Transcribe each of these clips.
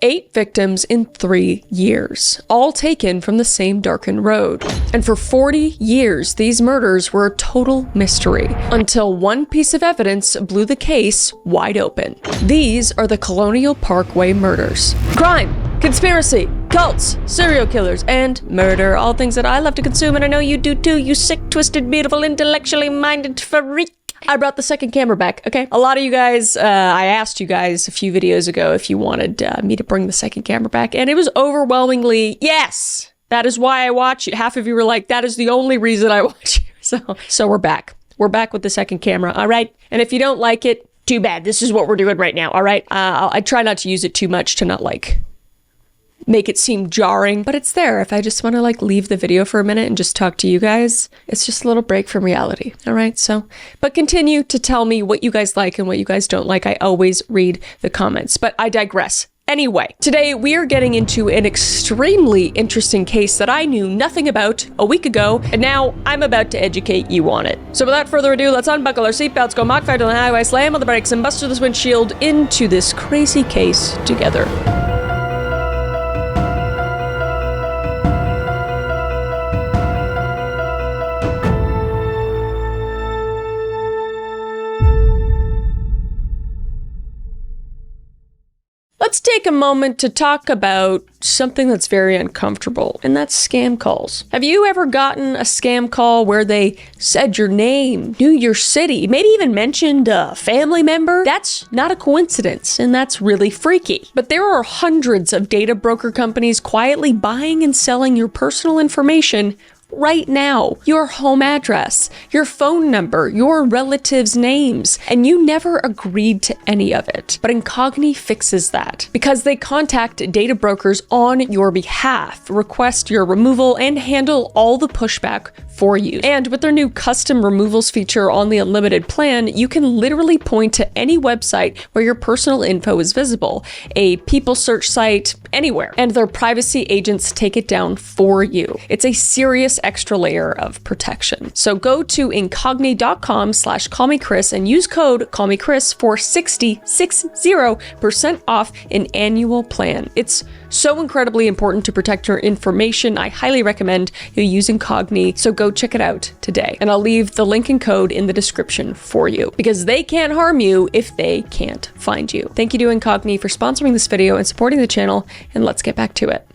8 victims in 3 years, all taken from the same darkened road. And for 40 years, these murders were a total mystery, until one piece of evidence blew the case wide open. These are the Colonial Parkway murders. Crime, conspiracy, cults, serial killers, and murder. All things that I love to consume, and I know you do too, you sick, twisted, beautiful, intellectually minded freak. I brought the second camera back, okay? A lot of you guys, I asked you guys a few videos ago if you wanted me to bring the second camera back, and it was overwhelmingly yes. That is why I watch it. Half of you were like, that is the only reason I watch you. So we're back. We're back with the second camera, all right? And if you don't like it, too bad. This is what we're doing right now, all right? I try not to use it too much to not, like, make it seem jarring, but it's there if I just want to like leave the video for a minute and just talk to you guys. It's just a little break from reality. All right. So, but continue to tell me what you guys like and what you guys don't like. I always read the comments, but I digress. Anyway, today we are getting into an extremely interesting case that I knew nothing about a week ago, and now I'm about to educate you on it. So without further ado, let's unbuckle our seatbelts, go Mach 5 on the highway, slam on the brakes, and bust through this windshield into this crazy case together. Let's take a moment to talk about something that's very uncomfortable, and that's scam calls. Have you ever gotten a scam call where they said your name, knew your city, maybe even mentioned a family member? That's not a coincidence, and that's really freaky. But there are hundreds of data broker companies quietly buying and selling your personal information right now. Your home address, your phone number, your relatives' names, and you never agreed to any of it. But Incogni fixes that because they contact data brokers on your behalf, request your removal, and handle all the pushback for you. And with their new custom removals feature on the unlimited plan, you can literally point to any website where your personal info is visible, a people search site, anywhere, and their privacy agents take it down for you. It's a serious extra layer of protection. So go to incogni.com/callmechris and use code callmechris for 60% off an annual plan. It's so incredibly important to protect your information. I highly recommend you use Incogni, so go check it out today. And I'll leave the link and code in the description for you, because they can't harm you if they can't find you. Thank you to Incogni for sponsoring this video and supporting the channel, and let's get back to it.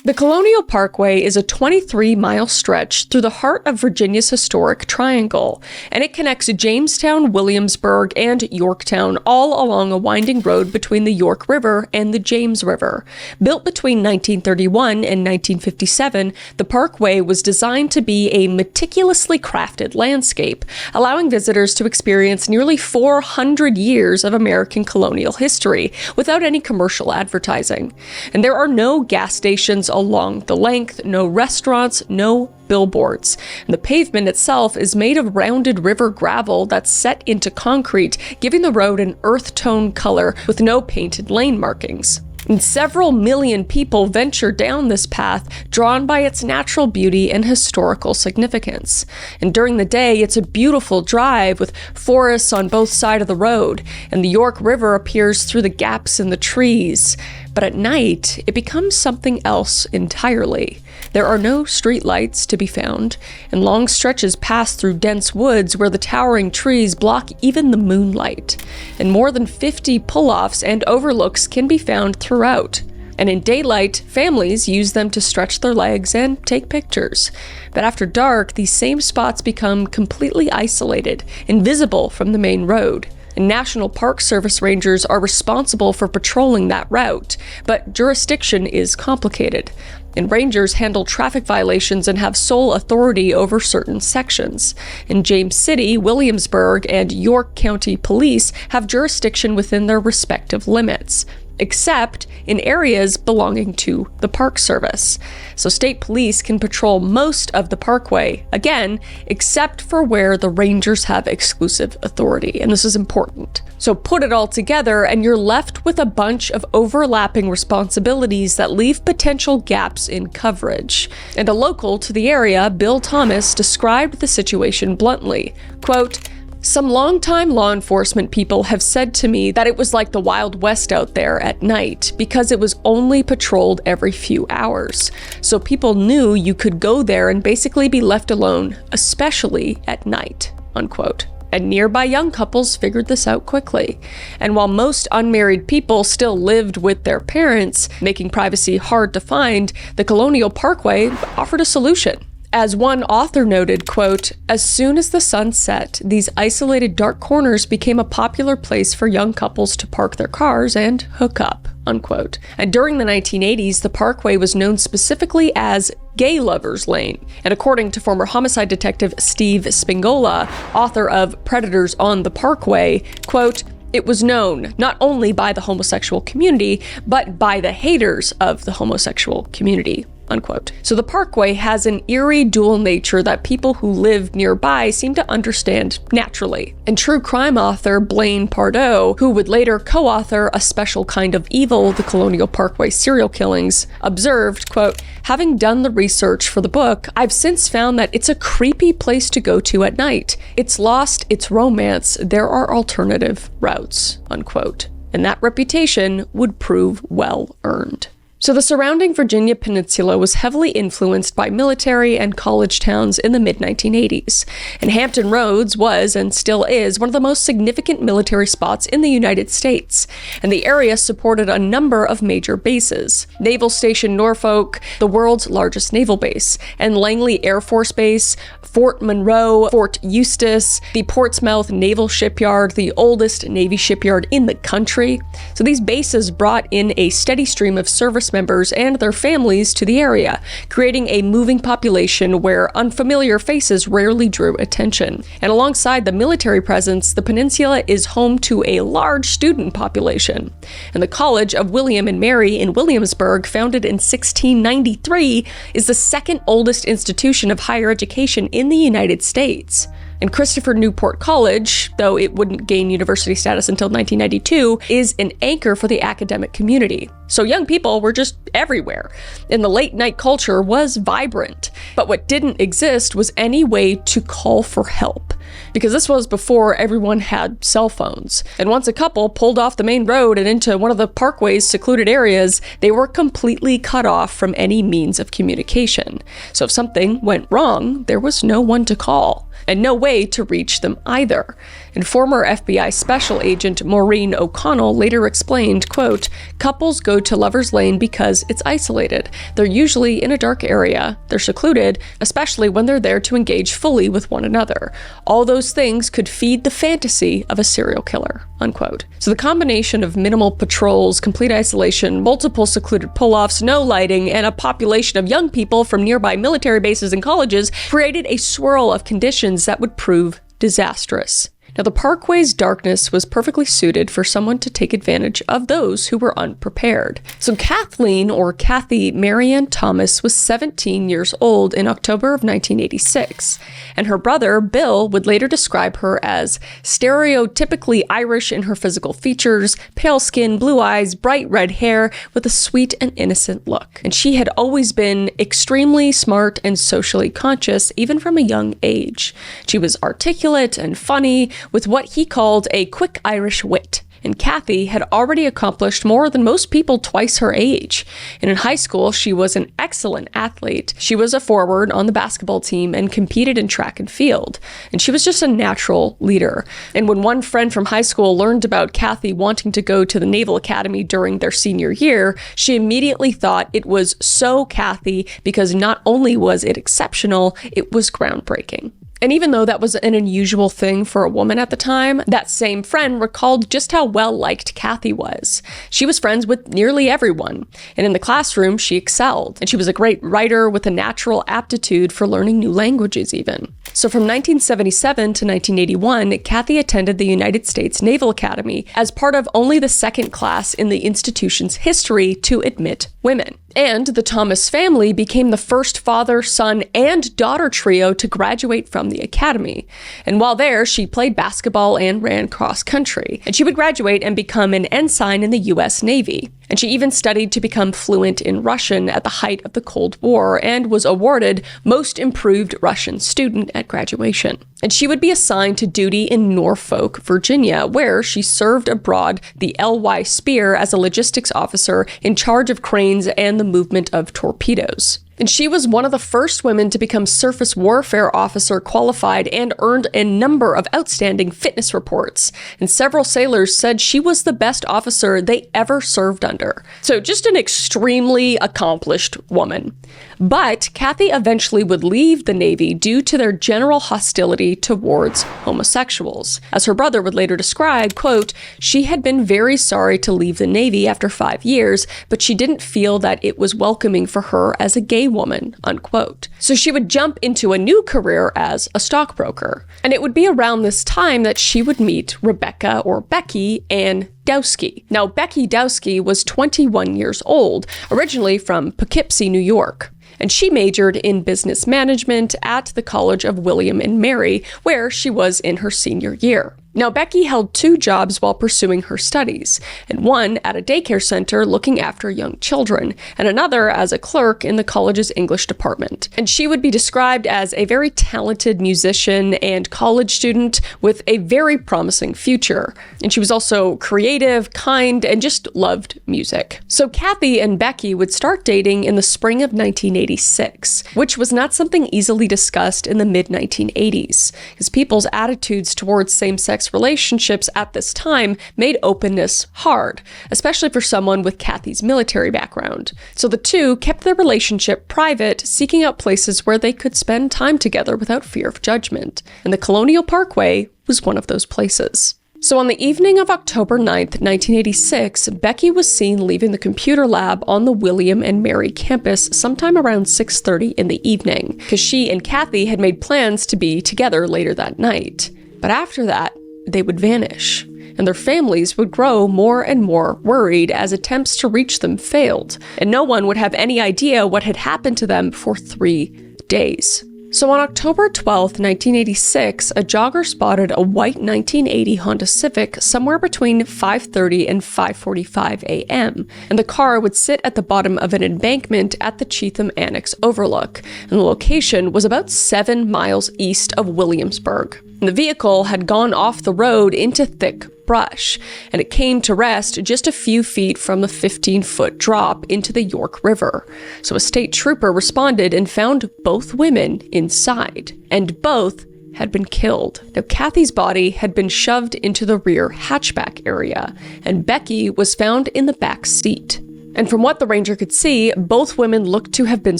The Colonial Parkway is a 23-mile stretch through the heart of Virginia's historic triangle, and it connects Jamestown, Williamsburg, and Yorktown all along a winding road between the York River and the James River. Built between 1931 and 1957, the Parkway was designed to be a meticulously crafted landscape, allowing visitors to experience nearly 400 years of American colonial history without any commercial advertising. And there are no gas stations along the length, no restaurants, no billboards. And the pavement itself is made of rounded river gravel that's set into concrete, giving the road an earth tone color with no painted lane markings. And several million people venture down this path, drawn by its natural beauty and historical significance. And during the day, it's a beautiful drive with forests on both sides of the road, and the York River appears through the gaps in the trees. But at night, it becomes something else entirely. There are no street lights to be found, and long stretches pass through dense woods where the towering trees block even the moonlight. And more than 50 pull-offs and overlooks can be found throughout. And in daylight, families use them to stretch their legs and take pictures. But after dark, these same spots become completely isolated, invisible from the main road. And National Park Service rangers are responsible for patrolling that route, but jurisdiction is complicated. And rangers handle traffic violations and have sole authority over certain sections. In James City, Williamsburg, and York County Police have jurisdiction within their respective limits, except in areas belonging to the Park Service. So state police can patrol most of the parkway, again, except for where the rangers have exclusive authority, and this is important. So put it all together and you're left with a bunch of overlapping responsibilities that leave potential gaps in coverage. And a local to the area, Bill Thomas, described the situation bluntly. Quote, Some longtime law enforcement people have said to me that it was like the Wild West out there at night because it was only patrolled every few hours. So people knew you could go there and basically be left alone, especially at night, unquote. And nearby young couples figured this out quickly. And while most unmarried people still lived with their parents, making privacy hard to find, the Colonial Parkway offered a solution. As one author noted, quote, "As soon as the sun set, these isolated dark corners became a popular place for young couples to park their cars and hook up," unquote. And during the 1980s, the Parkway was known specifically as Gay Lovers Lane. And according to former homicide detective Steve Spingola, author of Predators on the Parkway, quote, "It was known not only by the homosexual community, but by the haters of the homosexual community," unquote. So the Parkway has an eerie dual nature that people who live nearby seem to understand naturally. And true crime author Blaine Pardoe, who would later co-author A Special Kind of Evil, The Colonial Parkway Serial Killings, observed, quote, "Having done the research for the book, I've since found that it's a creepy place to go to at night. It's lost its romance. There are alternative routes," unquote. And that reputation would prove well earned. So the surrounding Virginia Peninsula was heavily influenced by military and college towns in the mid-1980s, and Hampton Roads was, and still is, one of the most significant military spots in the United States, and the area supported a number of major bases. Naval Station Norfolk, the world's largest naval base, and Langley Air Force Base, Fort Monroe, Fort Eustis, the Portsmouth Naval Shipyard, the oldest Navy shipyard in the country. So these bases brought in a steady stream of service members and their families to the area, creating a moving population where unfamiliar faces rarely drew attention. And alongside the military presence, the peninsula is home to a large student population. And the College of William and Mary in Williamsburg, founded in 1693, is the second oldest institution of higher education in the United States. And Christopher Newport College, though it wouldn't gain university status until 1992, is an anchor for the academic community. So young people were just everywhere, and the late night culture was vibrant. But what didn't exist was any way to call for help, because this was before everyone had cell phones. And once a couple pulled off the main road and into one of the Parkway's secluded areas, they were completely cut off from any means of communication. So if something went wrong, there was no one to call, and no way to reach them either. And former FBI Special Agent Maureen O'Connell later explained, quote, "Couples go to Lover's Lane because it's isolated. They're usually in a dark area. They're secluded, especially when they're there to engage fully with one another. All those things could feed the fantasy of a serial killer," unquote. So the combination of minimal patrols, complete isolation, multiple secluded pull-offs, no lighting, and a population of young people from nearby military bases and colleges created a swirl of conditions that would prove disastrous. Now, the Parkway's darkness was perfectly suited for someone to take advantage of those who were unprepared. So Kathleen, or Kathy Marianne Thomas, was 17 years old in October of 1986, and her brother, Bill, would later describe her as stereotypically Irish in her physical features, pale skin, blue eyes, bright red hair, with a sweet and innocent look. And she had always been extremely smart and socially conscious, even from a young age. She was articulate and funny, with what he called a quick Irish wit. And Kathy had already accomplished more than most people twice her age. And in high school, she was an excellent athlete. She was a forward on the basketball team and competed in track and field. And she was just a natural leader. And when one friend from high school learned about Kathy wanting to go to the Naval Academy during their senior year, she immediately thought it was so Kathy because not only was it exceptional, it was groundbreaking. And even though that was an unusual thing for a woman at the time, that same friend recalled just how well-liked Kathy was. She was friends with nearly everyone, and in the classroom, she excelled. And she was a great writer with a natural aptitude for learning new languages even. So from 1977 to 1981, Kathy attended the United States Naval Academy as part of only the second class in the institution's history to admit women. And the Thomas family became the first father, son, and daughter trio to graduate from the academy. And while there, she played basketball and ran cross country. And she would graduate and become an ensign in the U.S. Navy. And she even studied to become fluent in Russian at the height of the Cold War and was awarded Most Improved Russian Student at graduation. And she would be assigned to duty in Norfolk, Virginia, where she served aboard the L.Y. Spear as a logistics officer in charge of cranes and the movement of torpedoes. And she was one of the first women to become surface warfare officer qualified and earned a number of outstanding fitness reports. And several sailors said she was the best officer they ever served under. So just an extremely accomplished woman. But Kathy eventually would leave the Navy due to their general hostility towards homosexuals. As her brother would later describe, quote, "She had been very sorry to leave the Navy after 5 years, but she didn't feel that it was welcoming for her as a gay woman," unquote. So she would jump into a new career as a stockbroker. And it would be around this time that she would meet Rebecca, or Becky, Ann Dowski. Now, Becky Dowski was 21 years old, originally from Poughkeepsie, New York. And she majored in business management at the College of William and Mary, where she was in her senior year. Now, Becky held 2 jobs while pursuing her studies, and one at a daycare center looking after young children, and another as a clerk in the college's English department. And she would be described as a very talented musician and college student with a very promising future. And she was also creative, kind, and just loved music. So Kathy and Becky would start dating in the spring of 1986, which was not something easily discussed in the mid-1980s, because people's attitudes towards same-sex relationships at this time made openness hard, especially for someone with Kathy's military background. So the two kept their relationship private, seeking out places where they could spend time together without fear of judgment. And the Colonial Parkway was one of those places. So on the evening of October 9th, 1986, Becky was seen leaving the computer lab on the William and Mary campus sometime around 6:30 in the evening, because she and Kathy had made plans to be together later that night. But after that, they would vanish, and their families would grow more and more worried as attempts to reach them failed, and no one would have any idea what had happened to them for 3 days. So on October 12th, 1986, a jogger spotted a white 1980 Honda Civic somewhere between 5:30 and 5:45 a.m., and the car would sit at the bottom of an embankment at the Cheatham Annex Overlook, and the location was about 7 miles east of Williamsburg. The vehicle had gone off the road into thick brush, and it came to rest just a few feet from the 15-foot drop into the York River. So a state trooper responded and found both women inside, and both had been killed. Now, Kathy's body had been shoved into the rear hatchback area, and Becky was found in the back seat. And from what the ranger could see, both women looked to have been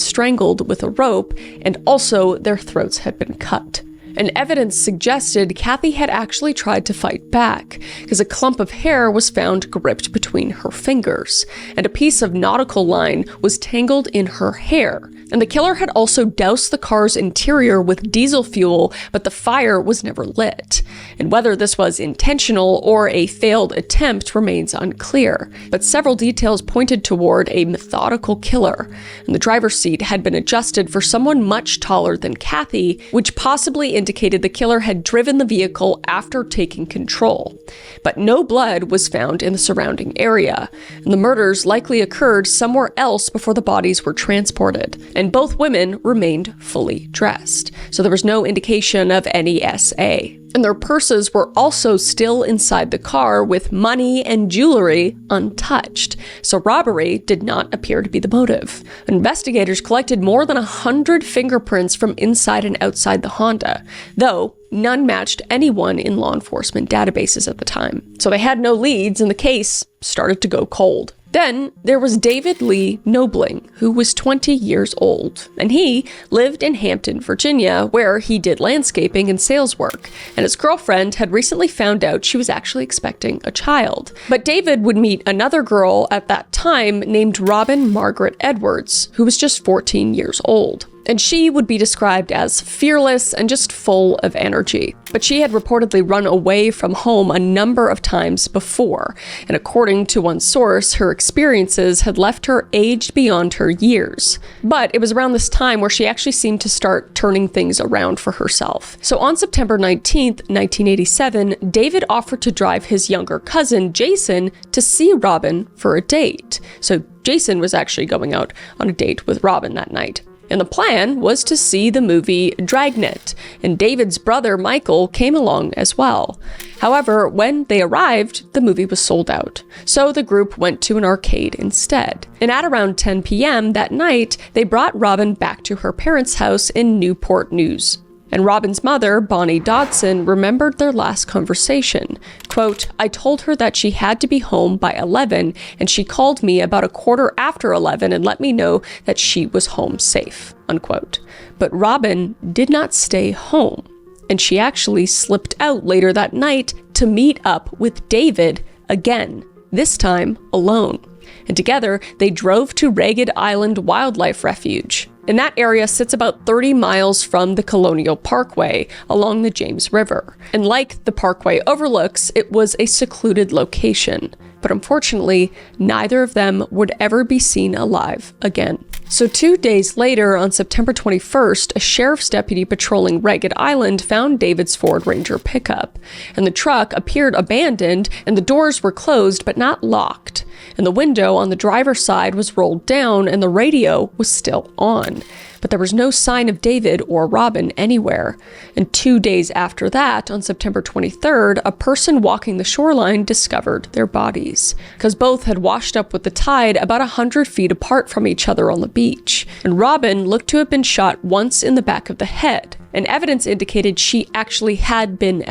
strangled with a rope, and also their throats had been cut. And evidence suggested Kathy had actually tried to fight back, because a clump of hair was found gripped between her fingers, and a piece of nautical line was tangled in her hair. And the killer had also doused the car's interior with diesel fuel, but the fire was never lit. And whether this was intentional or a failed attempt remains unclear, but several details pointed toward a methodical killer. And the driver's seat had been adjusted for someone much taller than Kathy, which possibly indicated the killer had driven the vehicle after taking control. But no blood was found in the surrounding area, and the murders likely occurred somewhere else before the bodies were transported. And both women remained fully dressed, so there was no indication of any SA. And their purses were also still inside the car with money and jewelry untouched, so robbery did not appear to be the motive. Investigators collected more than 100 fingerprints from inside and outside the Honda, though none matched anyone in law enforcement databases at the time. So they had no leads, and the case started to go cold. Then there was David Lee Nobling, who was 20 years old, and he lived in Hampton, Virginia, where he did landscaping and sales work, and his girlfriend had recently found out she was actually expecting a child. But David would meet another girl at that time named Robin Margaret Edwards, who was just 14 years old. And she would be described as fearless and just full of energy. But she had reportedly run away from home a number of times before, and according to one source, her experiences had left her aged beyond her years. But it was around this time where she actually seemed to start turning things around for herself. So on September 19th, 1987, David offered to drive his younger cousin, Jason, to see Robin for a date. So Jason was actually going out on a date with Robin that night. And the plan was to see the movie Dragnet, and David's brother Michael came along as well. However, when they arrived, the movie was sold out, so the group went to an arcade instead. And at around 10 p.m. that night, they brought Robin back to her parents' house in Newport News. And Robin's mother, Bonnie Dodson, remembered their last conversation. Quote, "I told her that she had to be home by 11, and she called me about a quarter after 11 and let me know that she was home safe," unquote. But Robin did not stay home, and she actually slipped out later that night to meet up with David again, this time alone. And together, they drove to Ragged Island Wildlife Refuge. And that area sits about 30 miles from the Colonial Parkway along the James River. And like the Parkway overlooks, it was a secluded location. But unfortunately, neither of them would ever be seen alive again. So 2 days later, on September 21st, a sheriff's deputy patrolling Ragged Island found David's Ford Ranger pickup. And the truck appeared abandoned, and the doors were closed but not locked. And the window on the driver's side was rolled down, and the radio was still on. But there was no sign of David or Robin anywhere. And 2 days after that, on September 23rd, a person walking the shoreline discovered their bodies, because both had washed up with the tide about 100 feet apart from each other on the beach. And Robin looked to have been shot once in the back of the head, and evidence indicated she actually had been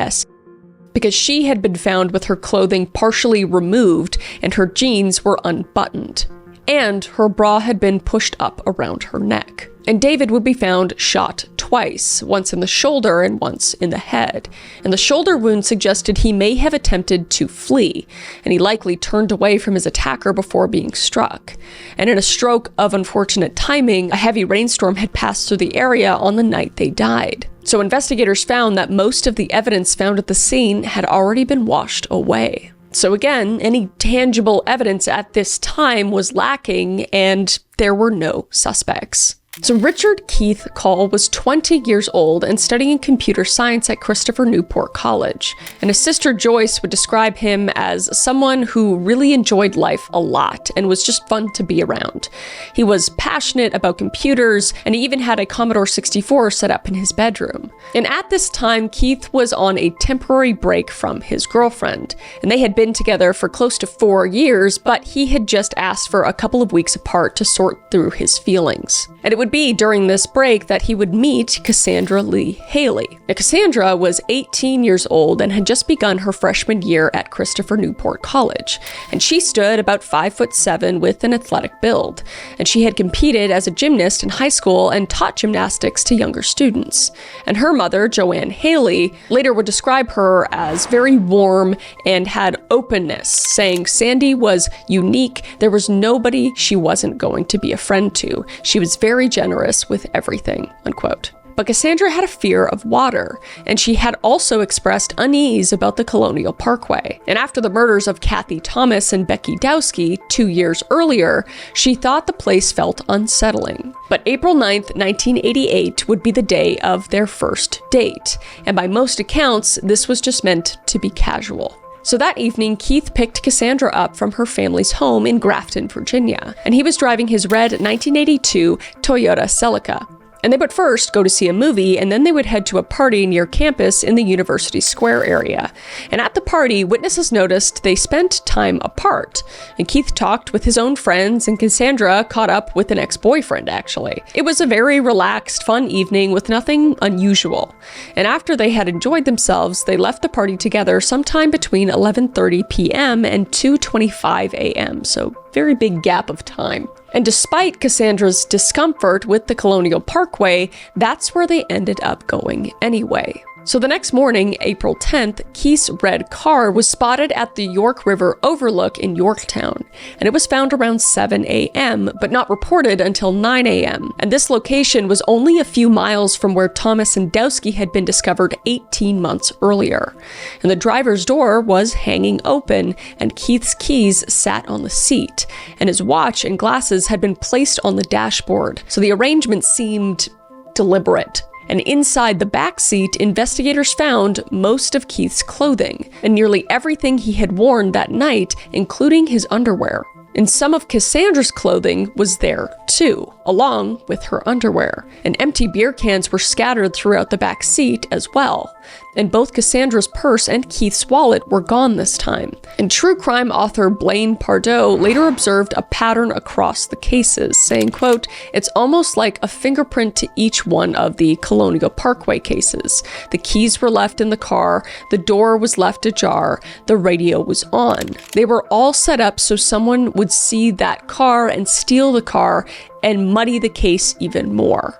because she had been found with her clothing partially removed and her jeans were unbuttoned. And her bra had been pushed up around her neck. And David would be found shot twice, once in the shoulder and once in the head. And the shoulder wound suggested he may have attempted to flee, and he likely turned away from his attacker before being struck. And in a stroke of unfortunate timing, a heavy rainstorm had passed through the area on the night they died. So investigators found that most of the evidence found at the scene had already been washed away. So again, any tangible evidence at this time was lacking, and there were no suspects. So Richard Keith Call was 20 years old and studying computer science at Christopher Newport College. And his sister Joyce would describe him as someone who really enjoyed life a lot and was just fun to be around. He was passionate about computers, and he even had a Commodore 64 set up in his bedroom. And at this time, Keith was on a temporary break from his girlfriend, and they had been together for close to 4 years, but he had just asked for a couple of weeks apart to sort through his feelings. And it would be during this break that he would meet Cassandra Lee Haley. Now, Cassandra was 18 years old and had just begun her freshman year at Christopher Newport College. And she stood about 5'7" with an athletic build. And she had competed as a gymnast in high school and taught gymnastics to younger students. And her mother, Joanne Haley, later would describe her as very warm and had openness, saying Sandy was unique. There was nobody she wasn't going to be a friend to. She was very generous with everything, unquote. But Cassandra had a fear of water, and she had also expressed unease about the Colonial Parkway. And after the murders of Kathy Thomas and Becky Dowski 2 years earlier, she thought the place felt unsettling. But April 9th, 1988 would be the day of their first date, and by most accounts, this was just meant to be casual. So that evening, Keith picked Cassandra up from her family's home in Grafton, Virginia, and he was driving his red 1982 Toyota Celica. And they would first go to see a movie, and then they would head to a party near campus in the University Square area. And at the party, witnesses noticed they spent time apart. And Keith talked with his own friends, and Cassandra caught up with an ex-boyfriend, actually. It was a very relaxed, fun evening with nothing unusual. And after they had enjoyed themselves, they left the party together sometime between 11:30 p.m. and 2:25 a.m., so very big gap of time. And despite Cassandra's discomfort with the Colonial Parkway, that's where they ended up going anyway. So the next morning, April 10th, Keith's red car was spotted at the York River Overlook in Yorktown, and it was found around 7 a.m., but not reported until 9 a.m. And this location was only a few miles from where Thomas and Dowski had been discovered 18 months earlier. And the driver's door was hanging open, and Keith's keys sat on the seat, and his watch and glasses had been placed on the dashboard. So the arrangement seemed deliberate. And inside the back seat, investigators found most of Keith's clothing and nearly everything he had worn that night, including his underwear. And some of Cassandra's clothing was there too, along with her underwear. And empty beer cans were scattered throughout the back seat as well. And both Cassandra's purse and Keith's wallet were gone this time. And true crime author Blaine Pardoe later observed a pattern across the cases, saying, quote, "It's almost like a fingerprint to each one of the Colonial Parkway cases. The keys were left in the car, the door was left ajar, the radio was on. They were all set up so someone would see that car and steal the car and muddy the case even more,"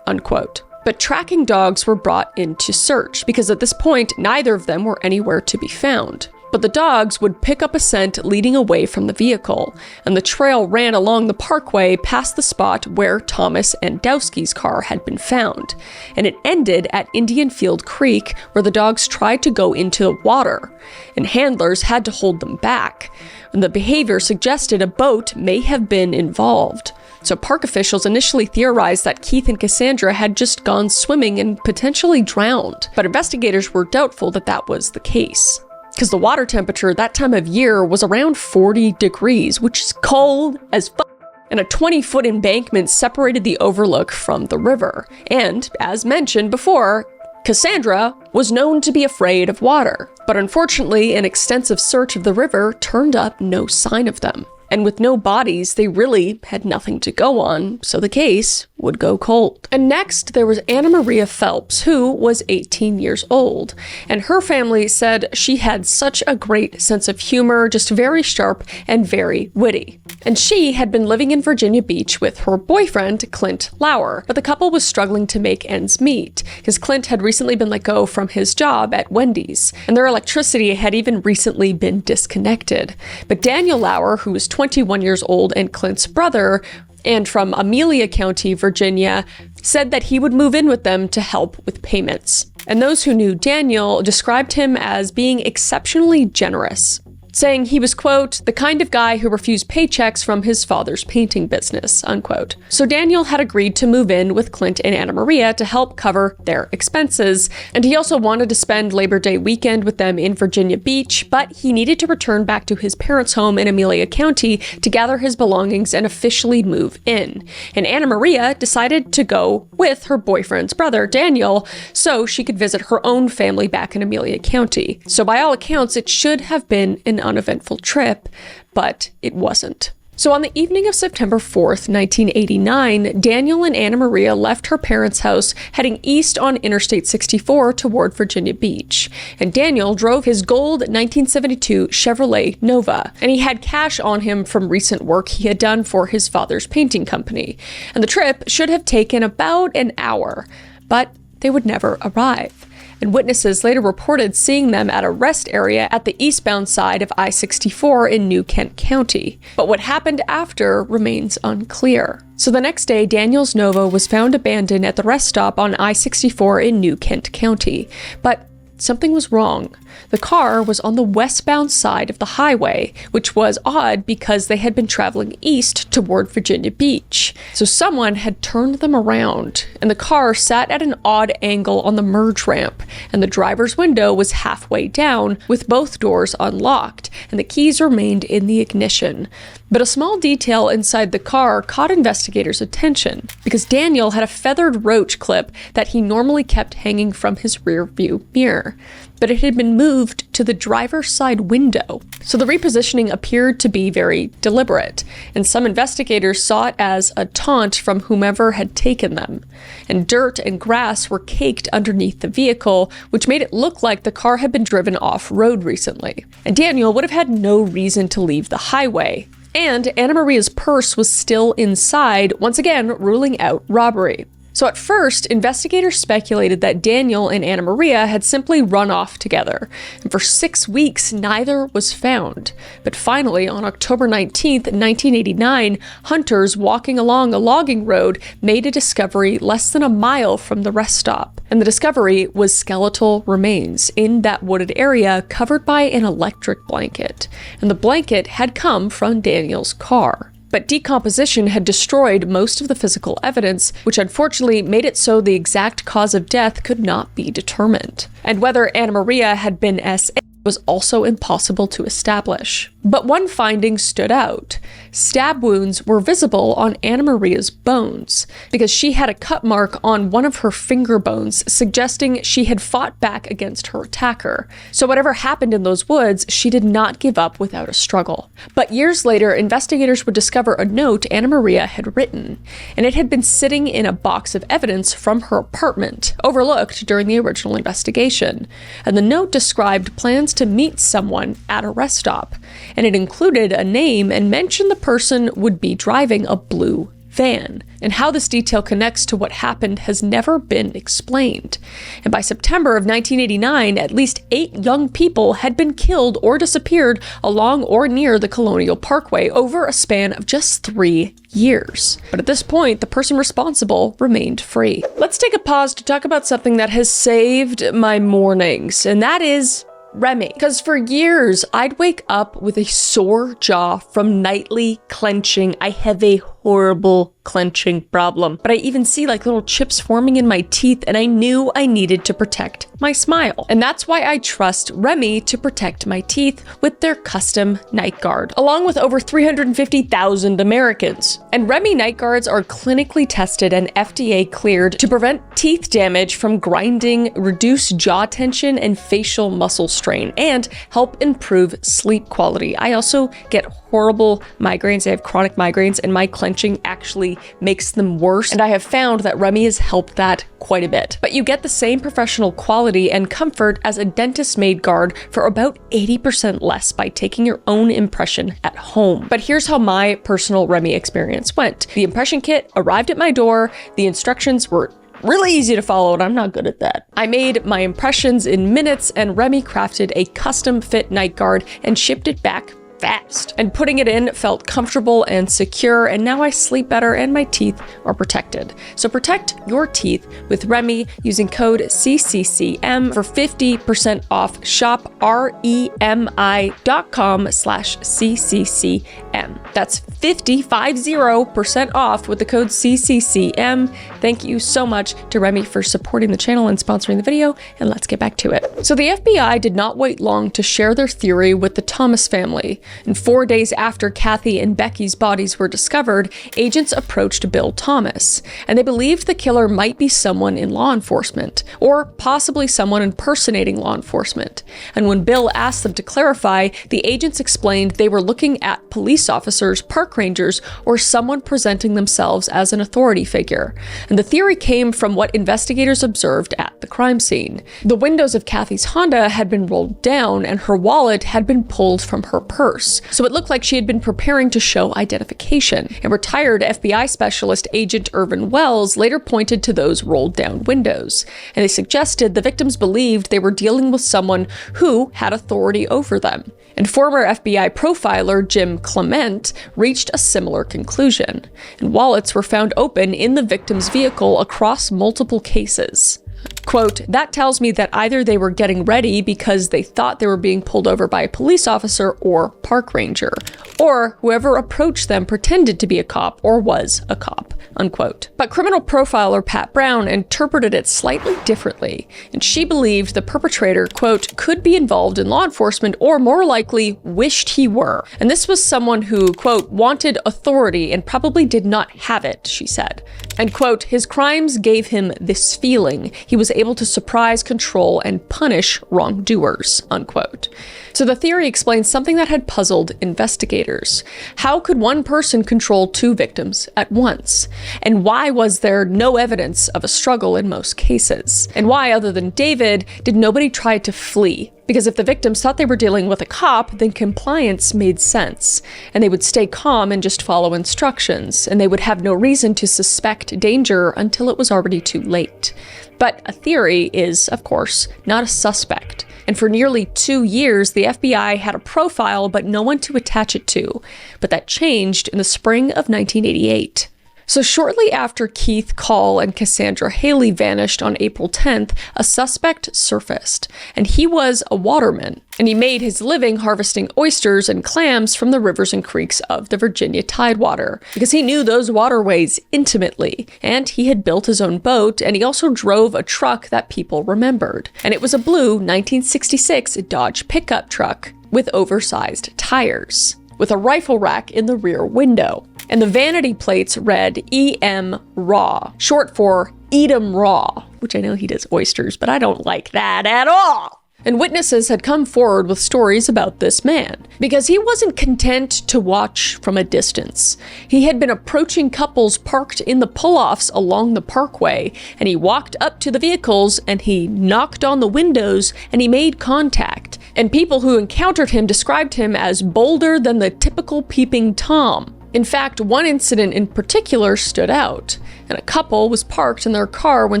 unquote. But tracking dogs were brought in to search, because at this point, neither of them were anywhere to be found. But the dogs would pick up a scent leading away from the vehicle, and the trail ran along the parkway past the spot where Thomas and Dowski's car had been found. And it ended at Indian Field Creek, where the dogs tried to go into the water, and handlers had to hold them back. And the behavior suggested a boat may have been involved. So park officials initially theorized that Keith and Cassandra had just gone swimming and potentially drowned. But investigators were doubtful that that was the case, because the water temperature that time of year was around 40 degrees, which is cold as fuck. And a 20-foot embankment separated the overlook from the river. And, as mentioned before, Cassandra was known to be afraid of water. But unfortunately, an extensive search of the river turned up no sign of them. And with no bodies, they really had nothing to go on, so the case would go cold. And next, there was Anna Maria Phelps, who was 18 years old. And her family said she had such a great sense of humor, just very sharp and very witty. And she had been living in Virginia Beach with her boyfriend, Clint Lauer. But the couple was struggling to make ends meet, because Clint had recently been let go from his job at Wendy's, and their electricity had even recently been disconnected. But Daniel Lauer, who was 21 years old and Clint's brother, and from Amelia County, Virginia, said that he would move in with them to help with payments. And those who knew Daniel described him as being exceptionally generous, saying he was, quote, "the kind of guy who refused paychecks from his father's painting business," unquote. So Daniel had agreed to move in with Clint and Anna Maria to help cover their expenses, and he also wanted to spend Labor Day weekend with them in Virginia Beach, but he needed to return back to his parents' home in Amelia County to gather his belongings and officially move in. And Anna Maria decided to go with her boyfriend's brother, Daniel, so she could visit her own family back in Amelia County. So by all accounts, it should have been an uneventful trip, but it wasn't. So on the evening of September 4th, 1989, Daniel and Anna Maria left her parents' house heading east on Interstate 64 toward Virginia Beach. And Daniel drove his gold 1972 Chevrolet Nova, and he had cash on him from recent work he had done for his father's painting company. And the trip should have taken about an hour, but they would never arrive. And witnesses later reported seeing them at a rest area at the eastbound side of I-64 in New Kent County. But what happened after remains unclear. So the next day, Daniel's Nova was found abandoned at the rest stop on I-64 in New Kent County. But something was wrong. The car was on the westbound side of the highway, which was odd because they had been traveling east toward Virginia Beach. So someone had turned them around, and the car sat at an odd angle on the merge ramp, and the driver's window was halfway down with both doors unlocked, and the keys remained in the ignition. But a small detail inside the car caught investigators' attention, because Daniel had a feathered roach clip that he normally kept hanging from his rear view mirror, but it had been moved to the driver's side window. So the repositioning appeared to be very deliberate, and some investigators saw it as a taunt from whomever had taken them. And dirt and grass were caked underneath the vehicle, which made it look like the car had been driven off-road recently. And Daniel would have had no reason to leave the highway. And Anna Maria's purse was still inside, once again ruling out robbery. So at first, investigators speculated that Daniel and Anna Maria had simply run off together, and for 6 weeks, neither was found. But finally, on October 19th, 1989, hunters walking along a logging road made a discovery less than a mile from the rest stop. And the discovery was skeletal remains in that wooded area covered by an electric blanket. And the blanket had come from Daniel's car. But decomposition had destroyed most of the physical evidence, which unfortunately made it so the exact cause of death could not be determined. And whether Anna Maria had been SA was also impossible to establish. But one finding stood out. Stab wounds were visible on Anna Maria's bones, because she had a cut mark on one of her finger bones, suggesting she had fought back against her attacker. So whatever happened in those woods, she did not give up without a struggle. But years later, investigators would discover a note Anna Maria had written, and it had been sitting in a box of evidence from her apartment, overlooked during the original investigation. And the note described plans to meet someone at a rest stop, and it included a name and mentioned the person would be driving a blue van. And how this detail connects to what happened has never been explained. And by September of 1989, at least 8 young people had been killed or disappeared along or near the Colonial Parkway over a span of just 3 years. But at this point, the person responsible remained free. Let's take a pause to talk about something that has saved my mornings, and that is Remy. Because for years, I'd wake up with a sore jaw from nightly clenching. I have a horrible clenching problem, but I even see like little chips forming in my teeth, and I knew I needed to protect my smile. And that's why I trust Remy to protect my teeth with their custom night guard, along with over 350,000 Americans. And Remy night guards are clinically tested and FDA cleared to prevent teeth damage from grinding, reduce jaw tension and facial muscle strain, and help improve sleep quality. I also get horrible migraines. I have chronic migraines, and my clenching actually makes them worse. And I have found that Remy has helped that quite a bit. But you get the same professional quality and comfort as a dentist-made guard for about 80% less by taking your own impression at home. But here's how my personal Remy experience went. The impression kit arrived at my door. The instructions were really easy to follow, and I'm not good at that. I made my impressions in minutes, and Remy crafted a custom fit night guard and shipped it back fast. And putting it in felt comfortable and secure, and now I sleep better and my teeth are protected. So protect your teeth with Remy using code CCCM for 50% off. Shop remi.com/CCCM. That's 50% off with the code CCCM. Thank you so much to Remy for supporting the channel and sponsoring the video, and let's get back to it. So the FBI did not wait long to share their theory with the Thomas family. And 4 days after Kathy and Becky's bodies were discovered, agents approached Bill Thomas, and they believed the killer might be someone in law enforcement, or possibly someone impersonating law enforcement. And when Bill asked them to clarify, the agents explained they were looking at police officers, park rangers, or someone presenting themselves as an authority figure. And the theory came from what investigators observed at the crime scene. The windows of Kathy's Honda had been rolled down, and her wallet had been pulled from her purse. So it looked like she had been preparing to show identification. And retired FBI specialist Agent Irvin Wells later pointed to those rolled down windows. And they suggested the victims believed they were dealing with someone who had authority over them. And former FBI profiler Jim Clement reached a similar conclusion. And wallets were found open in the victim's vehicle across multiple cases. Quote, "That tells me that either they were getting ready because they thought they were being pulled over by a police officer or park ranger, or whoever approached them pretended to be a cop or was a cop," unquote. But criminal profiler Pat Brown interpreted it slightly differently, and she believed the perpetrator, quote, "could be involved in law enforcement or more likely wished he were. And this was someone who, quote, wanted authority and probably did not have it," she said. And quote, "His crimes gave him this feeling. He was able to surprise, control, and punish wrongdoers," unquote. So the theory explains something that had puzzled investigators. How could one person control 2 victims at once? And why was there no evidence of a struggle in most cases? And why, other than David, did nobody try to flee Because if the victims thought they were dealing with a cop, then compliance made sense, and they would stay calm and just follow instructions, and they would have no reason to suspect danger until it was already too late. But a theory is, of course, not a suspect. And for nearly 2 years, the FBI had a profile but no one to attach it to. But that changed in the spring of 1988. So shortly after Keith Call and Cassandra Haley vanished on April 10th, a suspect surfaced, and he was a waterman, and he made his living harvesting oysters and clams from the rivers and creeks of the Virginia Tidewater, because he knew those waterways intimately, and he had built his own boat, and he also drove a truck that people remembered, and it was a blue 1966 Dodge pickup truck with oversized tires, with a rifle rack in the rear window. And the vanity plates read E.M. Raw, short for Eat 'em Raw, which I know he does oysters, but I don't like that at all. And witnesses had come forward with stories about this man, because he wasn't content to watch from a distance. He had been approaching couples parked in the pull-offs along the parkway, and he walked up to the vehicles and he knocked on the windows and he made contact. And people who encountered him described him as bolder than the typical peeping Tom. In fact, one incident in particular stood out, and a couple was parked in their car when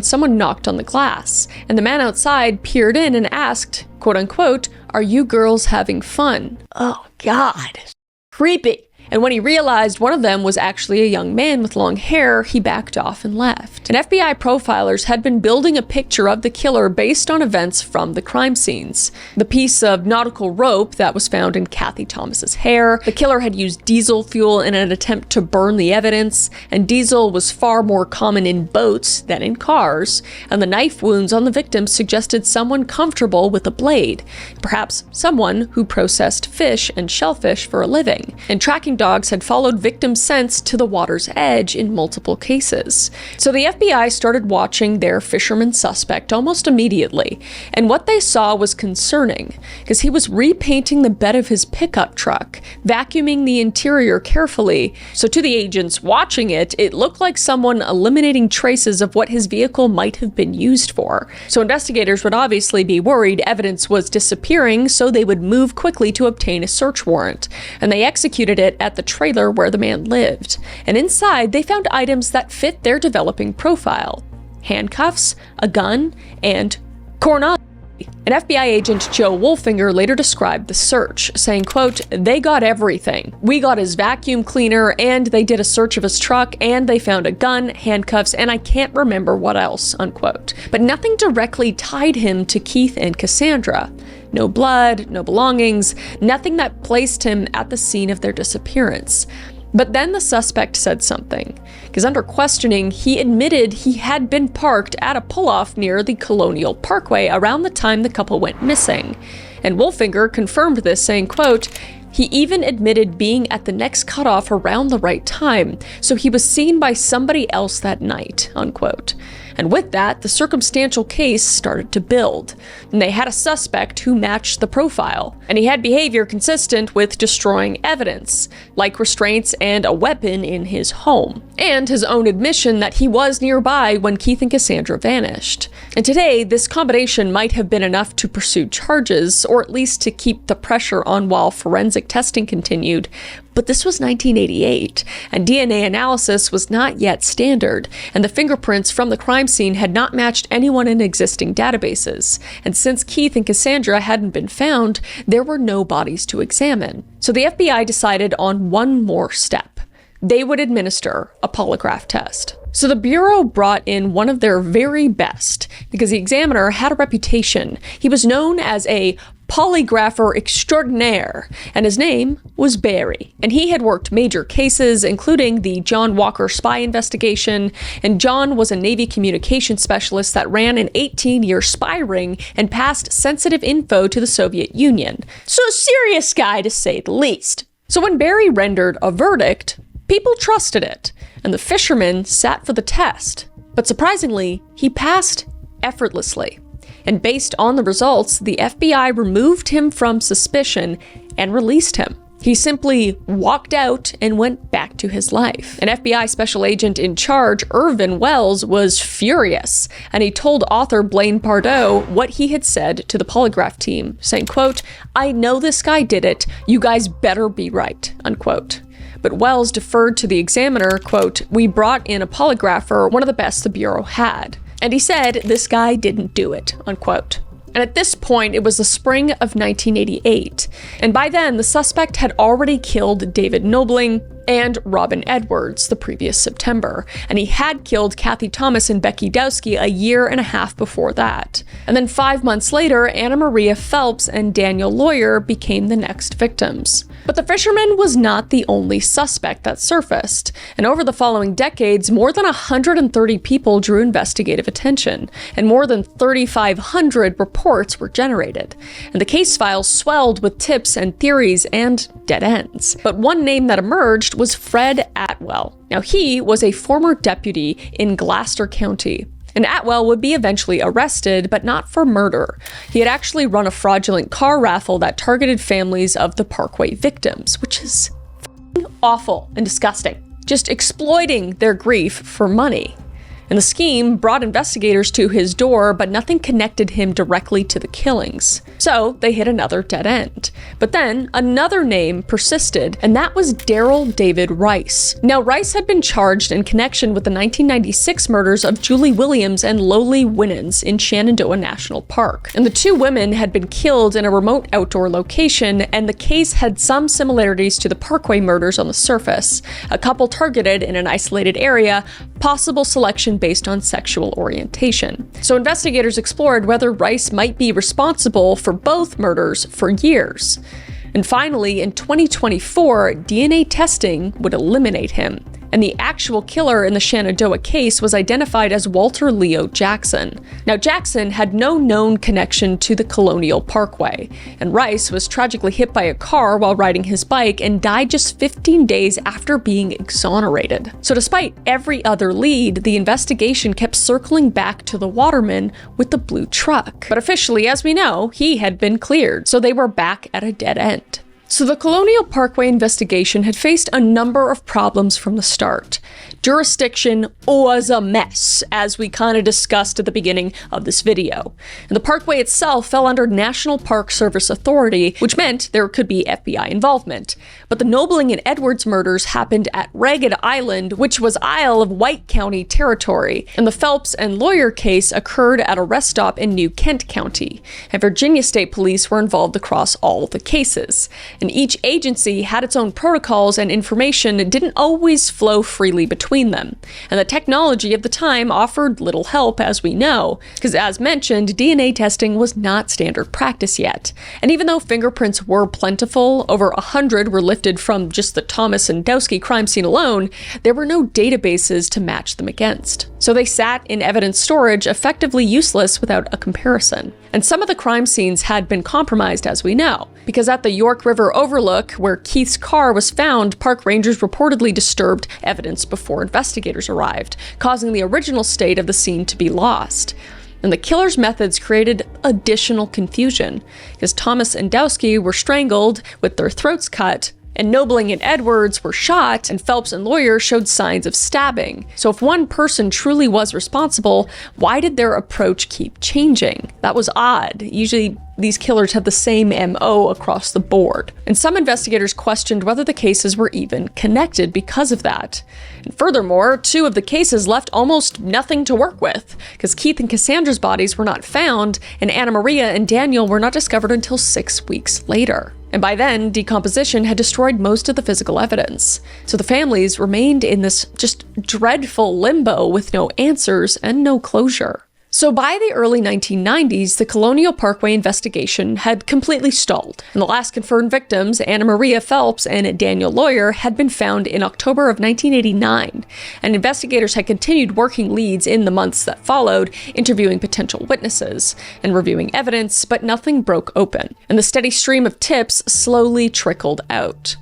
someone knocked on the glass, and the man outside peered in and asked, quote unquote, "Are you girls having fun?" Oh God, creepy. And when he realized one of them was actually a young man with long hair, he backed off and left. And FBI profilers had been building a picture of the killer based on events from the crime scenes. The piece of nautical rope that was found in Kathy Thomas's hair, the killer had used diesel fuel in an attempt to burn the evidence, and diesel was far more common in boats than in cars, and the knife wounds on the victims suggested someone comfortable with a blade, perhaps someone who processed fish and shellfish for a living. And tracking dogs had followed victims' scents to the water's edge in multiple cases. So the FBI started watching their fisherman suspect almost immediately, and what they saw was concerning, because he was repainting the bed of his pickup truck, vacuuming the interior carefully. So to the agents watching it, it looked like someone eliminating traces of what his vehicle might have been used for. So investigators would obviously be worried evidence was disappearing, so they would move quickly to obtain a search warrant, and they executed it at the trailer where the man lived. And inside, they found items that fit their developing profile: handcuffs, a gun, and coronado. An FBI agent, Joe Wolfinger, later described the search, saying, quote, "They got everything. We got his vacuum cleaner, and they did a search of his truck, and they found a gun, handcuffs, and I can't remember what else," unquote. But nothing directly tied him to Keith and Cassandra. No blood, no belongings, nothing that placed him at the scene of their disappearance. But then the suspect said something, because under questioning, he admitted he had been parked at a pull-off near the Colonial Parkway around the time the couple went missing. And Wolfinger confirmed this, saying, quote, "He even admitted being at the next cutoff around the right time, so he was seen by somebody else that night," unquote. And with that, the circumstantial case started to build. And they had a suspect who matched the profile. And he had behavior consistent with destroying evidence, like restraints and a weapon in his home. And his own admission that he was nearby when Keith and Cassandra vanished. And today, this combination might have been enough to pursue charges, or at least to keep the pressure on while forensic testing continued. But this was 1988, and DNA analysis was not yet standard, and the fingerprints from the crime scene had not matched anyone in existing databases. And since Keith and Cassandra hadn't been found, there were no bodies to examine. So the FBI decided on one more step. They would administer a polygraph test. So the Bureau brought in one of their very best, because the examiner had a reputation. He was known as a polygrapher extraordinaire, and his name was Barry. And he had worked major cases, including the John Walker spy investigation, and John was a Navy communications specialist that ran an 18-year spy ring and passed sensitive info to the Soviet Union. So a serious guy, to say the least. So when Barry rendered a verdict, people trusted it, and the fisherman sat for the test. But surprisingly, he passed effortlessly. And based on the results, the FBI removed him from suspicion and released him. He He simply walked out and went back to his life. An FBI special agent in charge, Irvin Wells, was furious, and he told author Blaine Pardoe what he had said to the polygraph team, saying, quote, "I know this guy did it. You guys better be right," unquote. But Wells deferred to the examiner, quote, "We brought in a polygrapher, one of the best the Bureau had. And he said this guy didn't do it," unquote. And at this point, it was the spring of 1988. And by then, the suspect had already killed David Knobling and Robin Edwards the previous September. And he had killed Kathy Thomas and Becky Dowski a year and a half before that. And then 5 months later, Anna Maria Phelps and Daniel Lawyer became the next victims. But the fisherman was not the only suspect that surfaced. And over the following decades, more than 130 people drew investigative attention, and more than 3,500 reports were generated. And the case files swelled with tips and theories and dead ends. But one name that emerged was Fred Atwell. Now, he was a former deputy in Gloucester County. And Atwell would be eventually arrested, but not for murder. He had actually run a fraudulent car raffle that targeted families of the Parkway victims, which is awful and disgusting. Just exploiting their grief for money. And the scheme brought investigators to his door, but nothing connected him directly to the killings. So they hit another dead end. But then another name persisted, and that was Daryl David Rice. Now, Rice had been charged in connection with the 1996 murders of Julie Williams and Loli Winans in Shenandoah National Park. And the two women had been killed in a remote outdoor location, and the case had some similarities to the Parkway murders on the surface. A couple targeted in an isolated area, possible selection based on sexual orientation. So investigators explored whether Rice might be responsible for both murders for years. And finally, in 2024, DNA testing would eliminate him. And the actual killer in the Shenandoah case was identified as Walter Leo Jackson. Now, Jackson had no known connection to the Colonial Parkway, and Rice was tragically hit by a car while riding his bike and died just 15 days after being exonerated. So despite every other lead, the investigation kept circling back to the waterman with the blue truck. But officially, as we know, he had been cleared, so they were back at a dead end. So the Colonial Parkway investigation had faced a number of problems from the start. Jurisdiction was a mess, as we kind of discussed at the beginning of this video. And the parkway itself fell under National Park Service Authority, which meant there could be FBI involvement. But the Knobling and Edwards murders happened at Ragged Island, which was Isle of Wight County territory. And the Phelps and Lawyer case occurred at a rest stop in New Kent County. And Virginia State Police were involved across all the cases. And each agency had its own protocols, and information didn't always flow freely between them. And the technology of the time offered little help, as we know, because as mentioned, DNA testing was not standard practice yet. And even though fingerprints were plentiful, over 100 were lifted from just the Thomas and Dowski crime scene alone, there were no databases to match them against. So they sat in evidence storage, effectively useless without a comparison. And some of the crime scenes had been compromised, as we know, because at the York River Overlook, where Keith's car was found, park rangers reportedly disturbed evidence before investigators arrived, causing the original state of the scene to be lost. And the killer's methods created additional confusion, because Thomas and Dowski were strangled with their throats cut, and Knobling and Edwards were shot, and Phelps and Lawyer showed signs of stabbing. So if one person truly was responsible, why did their approach keep changing? That was odd. Usually these killers have the same MO across the board. And some investigators questioned whether the cases were even connected because of that. And furthermore, two of the cases left almost nothing to work with, because Keith and Cassandra's bodies were not found, and Anna Maria and Daniel were not discovered until 6 weeks later. And by then, decomposition had destroyed most of the physical evidence. So the families remained in this just dreadful limbo with no answers and no closure. So by the early 1990s, the Colonial Parkway investigation had completely stalled, and the last confirmed victims, Anna Maria Phelps and Daniel Lawyer, had been found in October of 1989, and investigators had continued working leads in the months that followed, interviewing potential witnesses and reviewing evidence, but nothing broke open, and the steady stream of tips slowly trickled out.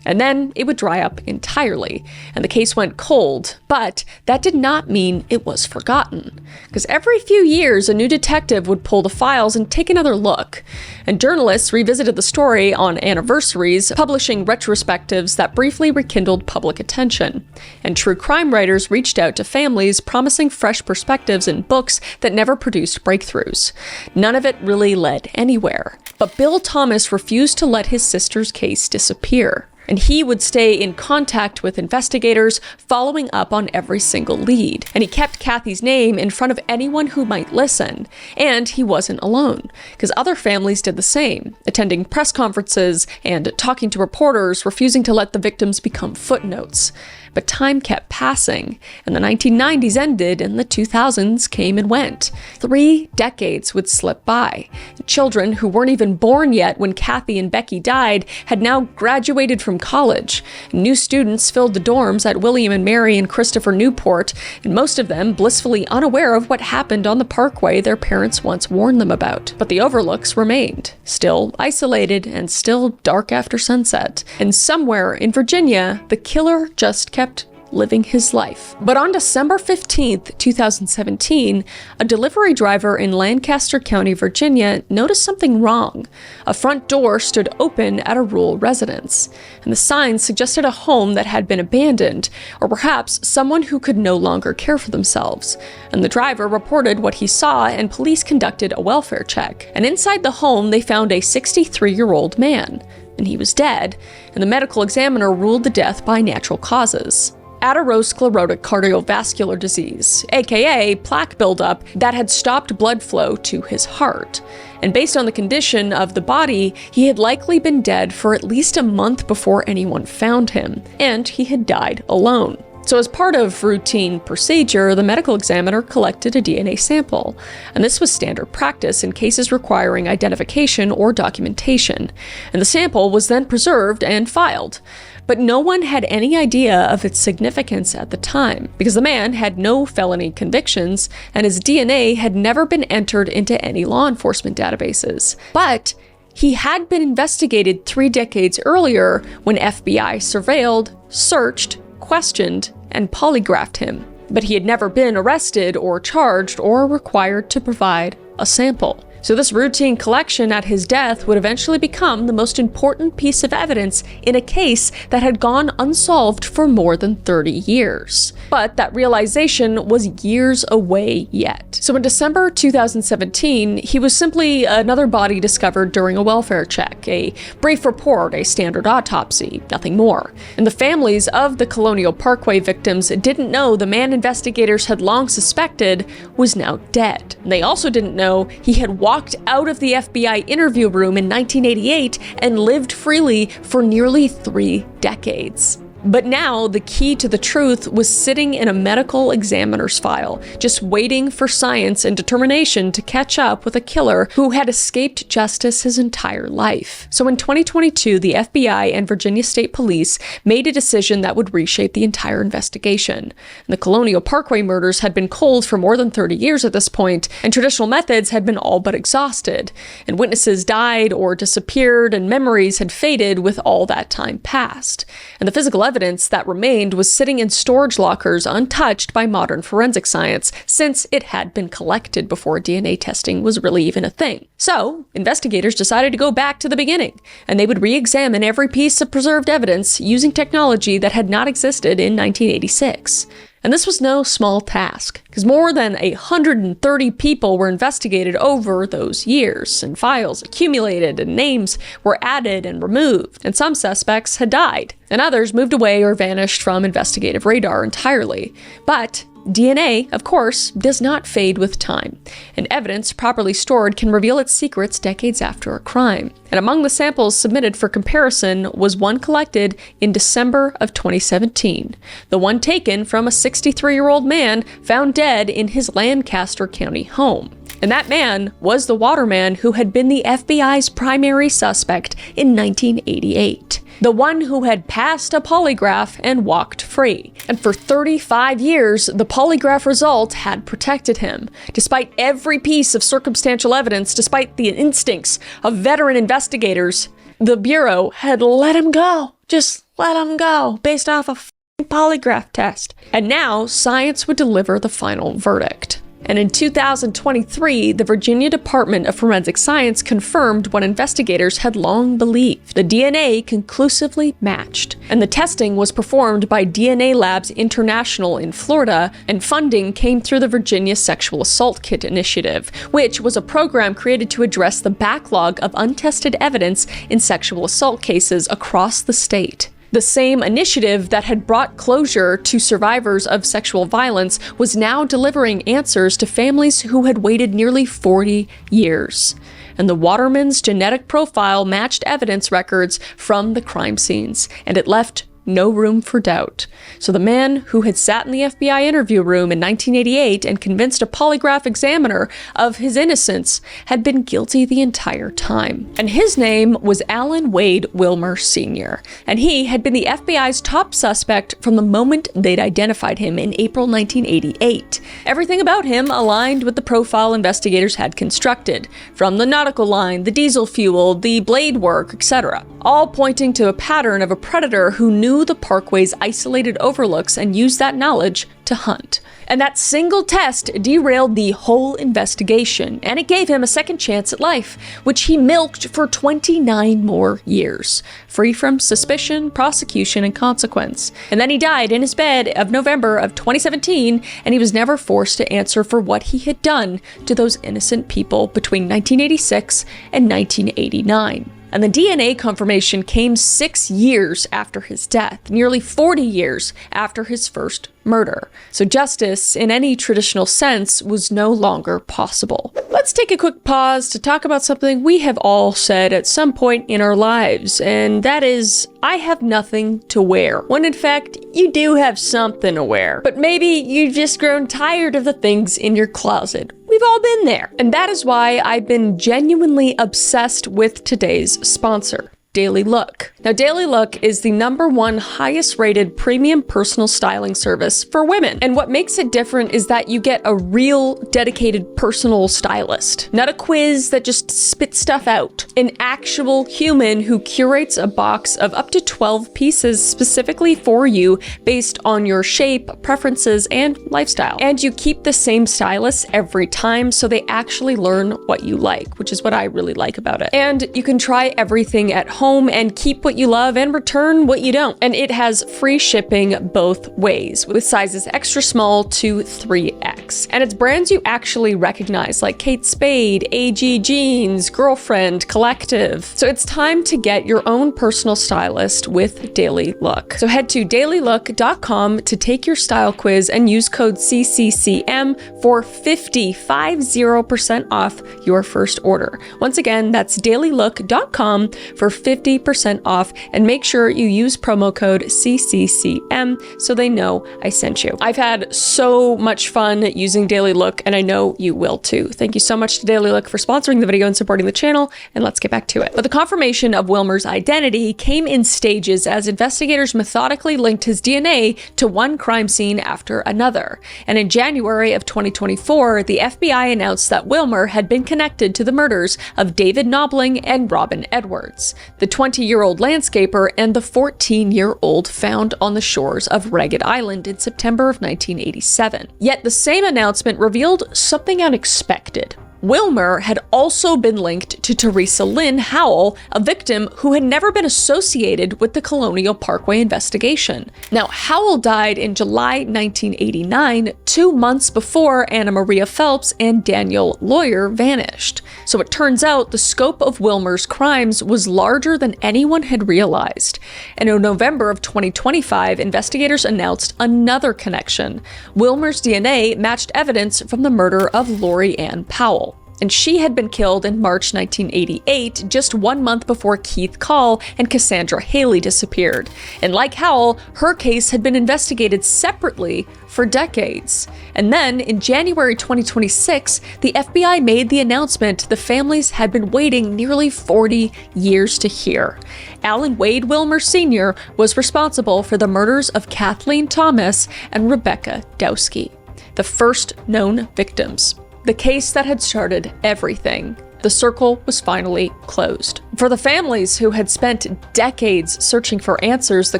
And then it would dry up entirely, and the case went cold. But that did not mean it was forgotten, because every few years a new detective would pull the files and take another look. And journalists revisited the story on anniversaries, publishing retrospectives that briefly rekindled public attention. And true crime writers reached out to families, promising fresh perspectives in books that never produced breakthroughs. None of it really led anywhere. But Bill Thomas refused to let his sister's case disappear. And he would stay in contact with investigators, following up on every single lead. And he kept Kathy's name in front of anyone who might listen. And he wasn't alone, because other families did the same, attending press conferences and talking to reporters, refusing to let the victims become footnotes. But time kept passing, and the 1990s ended and the 2000s came and went. 3 decades would slip by. Children who weren't even born yet when Kathy and Becky died had now graduated from college. New students filled the dorms at William and Mary and Christopher Newport, and most of them blissfully unaware of what happened on the Parkway their parents once warned them about. But the overlooks remained, still isolated and still dark after sunset. And somewhere in Virginia, the killer just kept living his life. But on December 15th, 2017, a delivery driver in Lancaster County, Virginia, noticed something wrong. A front door stood open at a rural residence, and the sign suggested a home that had been abandoned, or perhaps someone who could no longer care for themselves. And the driver reported what he saw, and police conducted a welfare check. And inside the home, they found a 63-year-old man, and he was dead, and the medical examiner ruled the death by natural causes. Atherosclerotic cardiovascular disease, aka plaque buildup that had stopped blood flow to his heart. And based on the condition of the body, he had likely been dead for at least a month before anyone found him, and he had died alone. So as part of routine procedure, the medical examiner collected a DNA sample, and this was standard practice in cases requiring identification or documentation. And the sample was then preserved and filed. But no one had any idea of its significance at the time, because the man had no felony convictions, and his DNA had never been entered into any law enforcement databases. But he had been investigated 3 decades earlier when FBI surveilled, searched, questioned, and polygraphed him. But he had never been arrested or charged or required to provide a sample. So this routine collection at his death would eventually become the most important piece of evidence in a case that had gone unsolved for more than 30 years. But that realization was years away yet. So in December 2017, he was simply another body discovered during a welfare check, a brief report, a standard autopsy, nothing more. And the families of the Colonial Parkway victims didn't know the man investigators had long suspected was now dead. And they also didn't know he had walked out of the FBI interview room in 1988 and lived freely for nearly 3 decades. But now the key to the truth was sitting in a medical examiner's file, just waiting for science and determination to catch up with a killer who had escaped justice his entire life. So in 2022, the FBI and Virginia State Police made a decision that would reshape the entire investigation. And the Colonial Parkway murders had been cold for more than 30 years at this point, and traditional methods had been all but exhausted. And witnesses died or disappeared, and memories had faded with all that time passed. And the physical evidence that remained was sitting in storage lockers untouched by modern forensic science, since it had been collected before DNA testing was really even a thing. So, investigators decided to go back to the beginning, and they would re-examine every piece of preserved evidence using technology that had not existed in 1986. And this was no small task, because more than 130 people were investigated over those years, and files accumulated, and names were added and removed, and some suspects had died, and others moved away or vanished from investigative radar entirely. But DNA, of course, does not fade with time, and evidence properly stored can reveal its secrets decades after a crime. And among the samples submitted for comparison was one collected in December of 2017, the one taken from a 63-year-old man found dead in his Lancaster County home. And that man was the waterman who had been the FBI's primary suspect in 1988. The one who had passed a polygraph and walked free. And for 35 years, the polygraph result had protected him. Despite every piece of circumstantial evidence, despite the instincts of veteran investigators, the Bureau had let him go. Just let him go based off a polygraph test. And now science would deliver the final verdict. And in 2023, the Virginia Department of Forensic Science confirmed what investigators had long believed. The DNA conclusively matched, and the testing was performed by DNA Labs International in Florida, and funding came through the Virginia Sexual Assault Kit Initiative, which was a program created to address the backlog of untested evidence in sexual assault cases across the state. The same initiative that had brought closure to survivors of sexual violence was now delivering answers to families who had waited nearly 40 years. And the Waterman's genetic profile matched evidence records from the crime scenes, and it left no room for doubt. So the man who had sat in the FBI interview room in 1988 and convinced a polygraph examiner of his innocence had been guilty the entire time. And his name was Alan Wade Wilmer Sr., and he had been the FBI's top suspect from the moment they'd identified him in April 1988. Everything about him aligned with the profile investigators had constructed, from the nautical line, the diesel fuel, the blade work, etc., all pointing to a pattern of a predator who knew the Parkway's isolated overlooks and used that knowledge to hunt. And that single test derailed the whole investigation, and it gave him a second chance at life, which he milked for 29 more years, free from suspicion, prosecution, and consequence. And then he died in his bed of November of 2017, and he was never forced to answer for what he had done to those innocent people between 1986 and 1989. And the DNA confirmation came 6 years after his death, nearly 40 years after his first murder. So justice, in any traditional sense, was no longer possible. Let's take a quick pause to talk about something we have all said at some point in our lives, and that is, I have nothing to wear. When in fact, you do have something to wear. But maybe you've just grown tired of the things in your closet. We've all been there. And that is why I've been genuinely obsessed with today's sponsor, Daily Look. Now, Daily Look is the #1 highest rated premium personal styling service for women. And what makes it different is that you get a real dedicated personal stylist, not a quiz that just spits stuff out. An actual human who curates a box of up to 12 pieces specifically for you based on your shape, preferences, and lifestyle. And you keep the same stylist every time, so they actually learn what you like, which is what I really like about it. And you can try everything at home and keep what you love and return what you don't. And it has free shipping both ways, with sizes extra small to 3X. And it's brands you actually recognize, like Kate Spade, AG Jeans, Girlfriend, Collective. So it's time to get your own personal stylist with Daily Look. So head to dailylook.com to take your style quiz and use code CCCM for 50% off your first order. Once again, that's dailylook.com for 50% off, and make sure you use promo code CCCM so they know I sent you. I've had so much fun using Daily Look, and I know you will too. Thank you so much to Daily Look for sponsoring the video and supporting the channel, and let's get back to it. But the confirmation of Wilmer's identity came in stages as investigators methodically linked his DNA to one crime scene after another. And in January of 2024, the FBI announced that Wilmer had been connected to the murders of David Knobling and Robin Edwards, the 20-year-old landscaper and the 14-year-old found on the shores of Ragged Island in September of 1987. Yet the same announcement revealed something unexpected. Wilmer had also been linked to Teresa Lynn Howell, a victim who had never been associated with the Colonial Parkway investigation. Now, Howell died in July 1989, 2 months before Anna Maria Phelps and Daniel Lawyer vanished. So it turns out the scope of Wilmer's crimes was larger than anyone had realized. And in November of 2025, investigators announced another connection. Wilmer's DNA matched evidence from the murder of Lori Ann Powell. And she had been killed in March 1988, just 1 month before Keith Call and Cassandra Haley disappeared. And like Howell, her case had been investigated separately for decades. And then, in January 2026, the FBI made the announcement the families had been waiting nearly 40 years to hear. Alan Wade Wilmer Sr. was responsible for the murders of Kathleen Thomas and Rebecca Dowski, the first known victims. The case that had started everything. The circle was finally closed. For the families who had spent decades searching for answers, the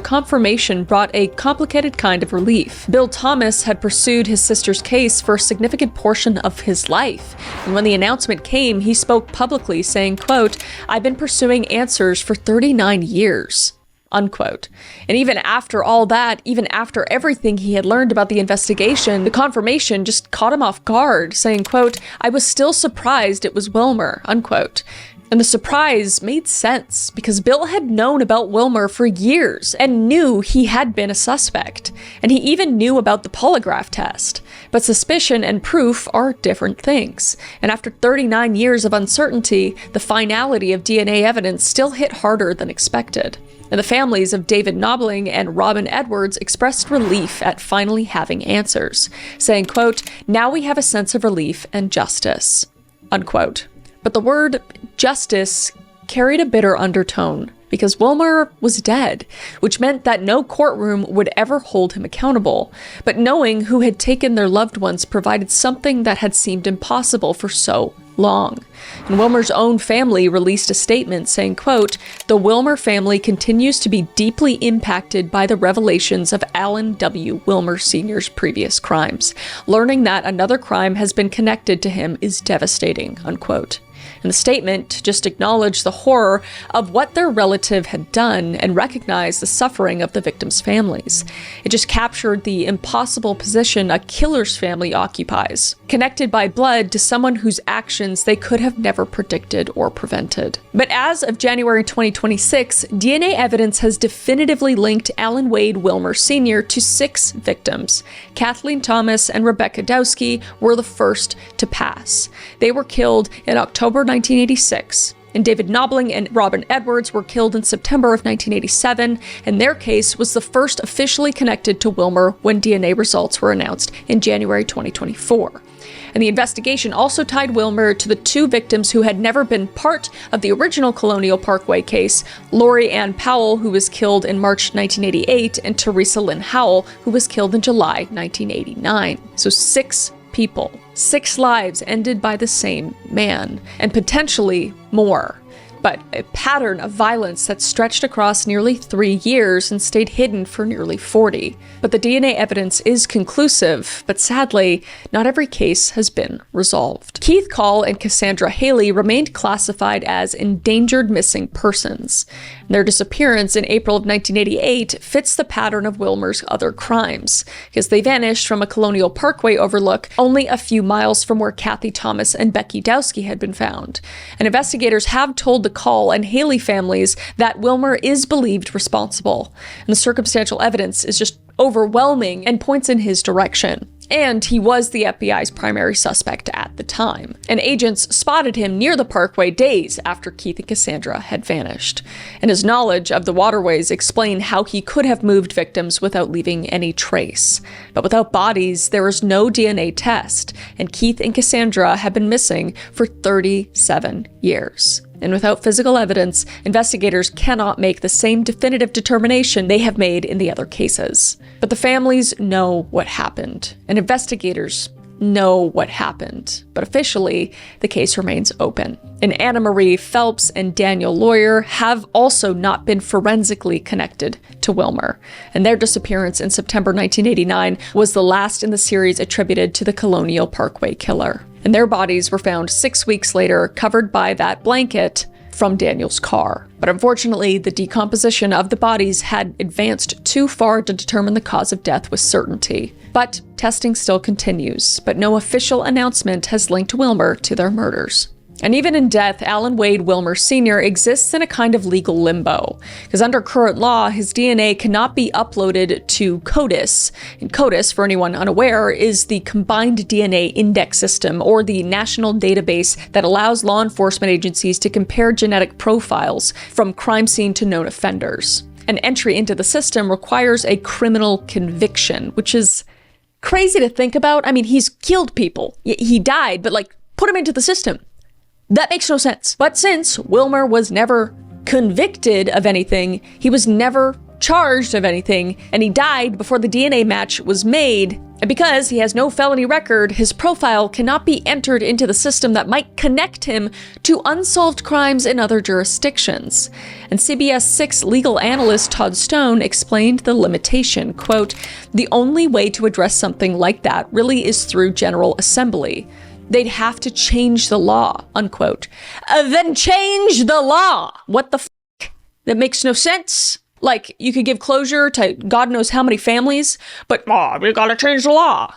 confirmation brought a complicated kind of relief. Bill Thomas had pursued his sister's case for a significant portion of his life, and when the announcement came, he spoke publicly saying, quote, "I've been pursuing answers for 39 years." Unquote. And even after all that, even after everything he had learned about the investigation, the confirmation just caught him off guard, saying, quote, "I was still surprised it was Wilmer," unquote. And the surprise made sense because Bill had known about Wilmer for years and knew he had been a suspect. And he even knew about the polygraph test. But suspicion and proof are different things. And after 39 years of uncertainty, the finality of DNA evidence still hit harder than expected. And the families of David Knobling and Robin Edwards expressed relief at finally having answers, saying, quote, "Now we have a sense of relief and justice," unquote. But the word justice carried a bitter undertone because Wilmer was dead, which meant that no courtroom would ever hold him accountable. But knowing who had taken their loved ones provided something that had seemed impossible for so long. And Wilmer's own family released a statement saying, quote, "The Wilmer family continues to be deeply impacted by the revelations of Alan W. Wilmer Sr.'s previous crimes. Learning that another crime has been connected to him is devastating," unquote. And the statement just acknowledged the horror of what their relative had done and recognized the suffering of the victims' families. It just captured the impossible position a killer's family occupies, connected by blood to someone whose actions they could have never predicted or prevented. But as of January 2026, DNA evidence has definitively linked Alan Wade Wilmer Sr. to 6 victims. Kathleen Thomas and Rebecca Dowski were the first to pass. They were killed in October 1986, and David Knobling and Robin Edwards were killed in September of 1987, and their case was the first officially connected to Wilmer when DNA results were announced in January 2024. And the investigation also tied Wilmer to the 2 victims who had never been part of the original Colonial Parkway case, Lori Ann Powell, who was killed in March 1988, and Teresa Lynn Howell, who was killed in July 1989. So 6 people. 6 lives ended by the same man, and potentially more. But a pattern of violence that stretched across nearly 3 years and stayed hidden for nearly 40. But the DNA evidence is conclusive, but sadly, not every case has been resolved. Keith Call and Cassandra Haley remained classified as endangered missing persons. Their disappearance in April of 1988 fits the pattern of Wilmer's other crimes, because they vanished from a Colonial Parkway overlook only a few miles from where Kathy Thomas and Becky Dowski had been found. And investigators have told the Call and Haley families that Wilmer is believed responsible. And the circumstantial evidence is just overwhelming and points in his direction. And he was the FBI's primary suspect at the time. And agents spotted him near the Parkway days after Keith and Cassandra had vanished. And his knowledge of the waterways explained how he could have moved victims without leaving any trace. But without bodies, there was no DNA test. And Keith and Cassandra have been missing for 37 years. And without physical evidence, investigators cannot make the same definitive determination they have made in the other cases. But the families know what happened, and investigators know what happened. But officially, the case remains open. And Anna Marie Phelps and Daniel Lawyer have also not been forensically connected to Wilmer. And their disappearance in September 1989 was the last in the series attributed to the Colonial Parkway killer. And their bodies were found 6 weeks later, covered by that blanket from Daniel's car. But unfortunately, the decomposition of the bodies had advanced too far to determine the cause of death with certainty. But testing still continues, but no official announcement has linked Wilmer to their murders. And even in death, Alan Wade Wilmer Sr. exists in a kind of legal limbo, because under current law, his DNA cannot be uploaded to CODIS. And CODIS, for anyone unaware, is the Combined DNA Index System, or the national database that allows law enforcement agencies to compare genetic profiles from crime scene to known offenders. An entry into the system requires a criminal conviction, which is crazy to think about. I mean, he's killed people. He died, but put him into the system. That makes no sense. But since Wilmer was never convicted of anything, he was never charged of anything, and he died before the DNA match was made. And because he has no felony record, his profile cannot be entered into the system that might connect him to unsolved crimes in other jurisdictions. And CBS 6 legal analyst Todd Stone explained the limitation, quote, "The only way to address something like that really is through General Assembly. They'd have to change the law," unquote. Then change the law! What the f***? That makes no sense. Like, you could give closure to God knows how many families, but, we gotta change the law.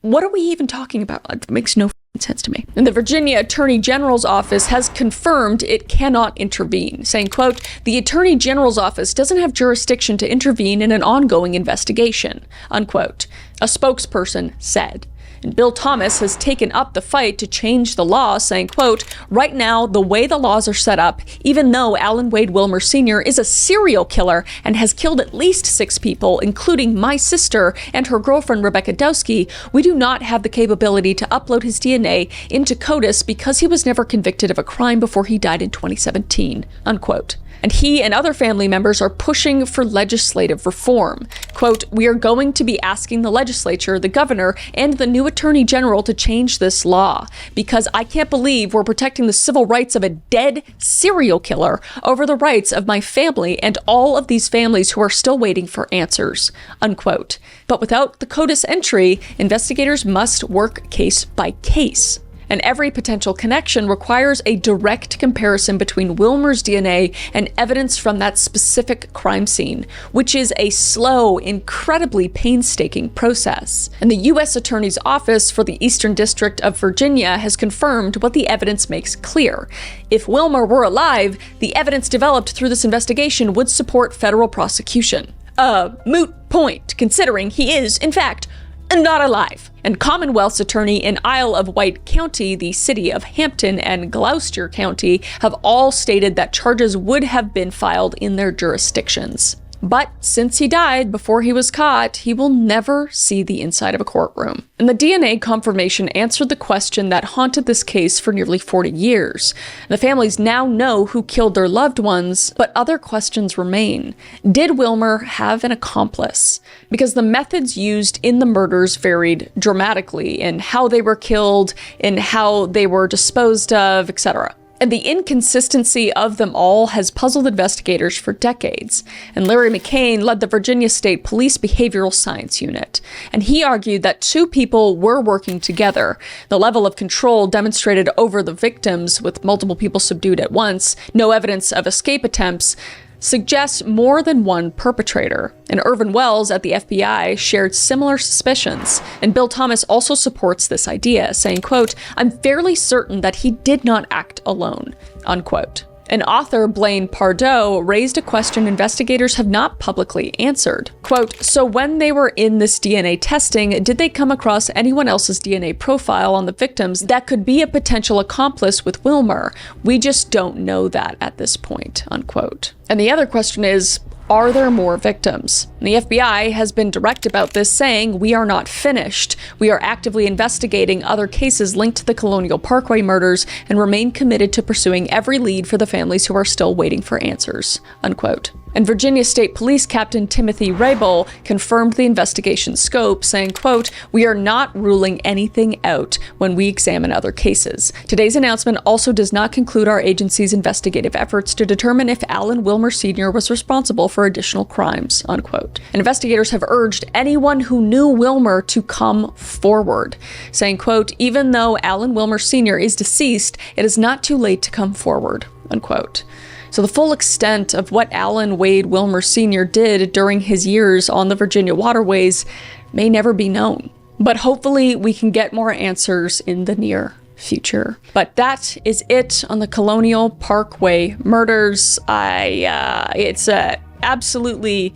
What are we even talking about? It makes no sense to me. And the Virginia Attorney General's office has confirmed it cannot intervene, saying, quote, "The Attorney General's office doesn't have jurisdiction to intervene in an ongoing investigation," unquote, a spokesperson said. And Bill Thomas has taken up the fight to change the law, saying, quote, "Right now, the way the laws are set up, even though Alan Wade Wilmer Sr. is a serial killer and has killed at least 6 people, including my sister and her girlfriend Rebecca Dowski, we do not have the capability to upload his DNA into CODIS because he was never convicted of a crime before he died in 2017, unquote. And he and other family members are pushing for legislative reform. Quote, "We are going to be asking the legislature, the governor, and the new attorney general to change this law, because I can't believe we're protecting the civil rights of a dead serial killer over the rights of my family and all of these families who are still waiting for answers," unquote. But without the CODIS entry, investigators must work case by case. And every potential connection requires a direct comparison between Wilmer's DNA and evidence from that specific crime scene, which is a slow, incredibly painstaking process. And the U.S. Attorney's Office for the Eastern District of Virginia has confirmed what the evidence makes clear. If Wilmer were alive, the evidence developed through this investigation would support federal prosecution. A moot point, considering he is, in fact, not alive. And Commonwealth's attorney in Isle of Wight County, the city of Hampton, and Gloucester County have all stated that charges would have been filed in their jurisdictions. But since he died before he was caught, he will never see the inside of a courtroom. And the DNA confirmation answered the question that haunted this case for nearly 40 years. The families now know who killed their loved ones, but other questions remain. Did Wilmer have an accomplice? Because the methods used in the murders varied dramatically in how they were killed, in how they were disposed of, etc. And the inconsistency of them all has puzzled investigators for decades. And Larry McCain led the Virginia State Police Behavioral Science Unit. And he argued that 2 people were working together. The level of control demonstrated over the victims, with multiple people subdued at once, no evidence of escape attempts, suggests more than one perpetrator. And Irvin Wells at the FBI shared similar suspicions. And Bill Thomas also supports this idea, saying, quote, "I'm fairly certain that he did not act alone," unquote. And author Blaine Pardoe raised a question investigators have not publicly answered. Quote, "So when they were in this DNA testing, did they come across anyone else's DNA profile on the victims that could be a potential accomplice with Wilmer? We just don't know that at this point," unquote. And the other question is, are there more victims? And the FBI has been direct about this, saying, "We are not finished. We are actively investigating other cases linked to the Colonial Parkway murders and remain committed to pursuing every lead for the families who are still waiting for answers," unquote. And Virginia State Police Captain Timothy Rabel confirmed the investigation's scope, saying, quote, "We are not ruling anything out when we examine other cases. Today's announcement also does not conclude our agency's investigative efforts to determine if Alan Wilmer Sr. was responsible for additional crimes," unquote. And investigators have urged anyone who knew Wilmer to come forward, saying, quote, "Even though Alan Wilmer Sr. is deceased, it is not too late to come forward," unquote. So the full extent of what Alan Wade Wilmer Sr. did during his years on the Virginia waterways may never be known. But hopefully we can get more answers in the near future. But that is it on the Colonial Parkway murders. It's a absolutely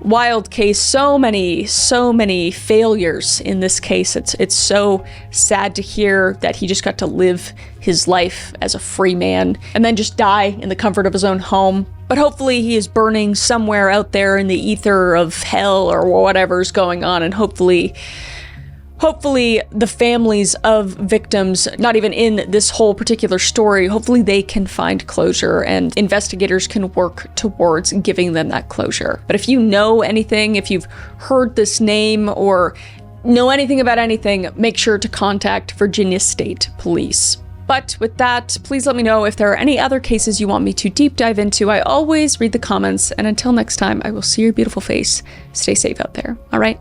wild case. So many failures in this case. It's so sad to hear that he just got to live his life as a free man and then just die in the comfort of his own home. But hopefully he is burning somewhere out there in the ether of hell or whatever's going on, and hopefully hopefully the families of victims, not even in this whole particular story, hopefully they can find closure and investigators can work towards giving them that closure. But if you know anything, if you've heard this name or know anything about anything, make sure to contact Virginia State Police. But with that, please let me know if there are any other cases you want me to deep dive into. I always read the comments, and until next time, I will see your beautiful face. Stay safe out there, all right?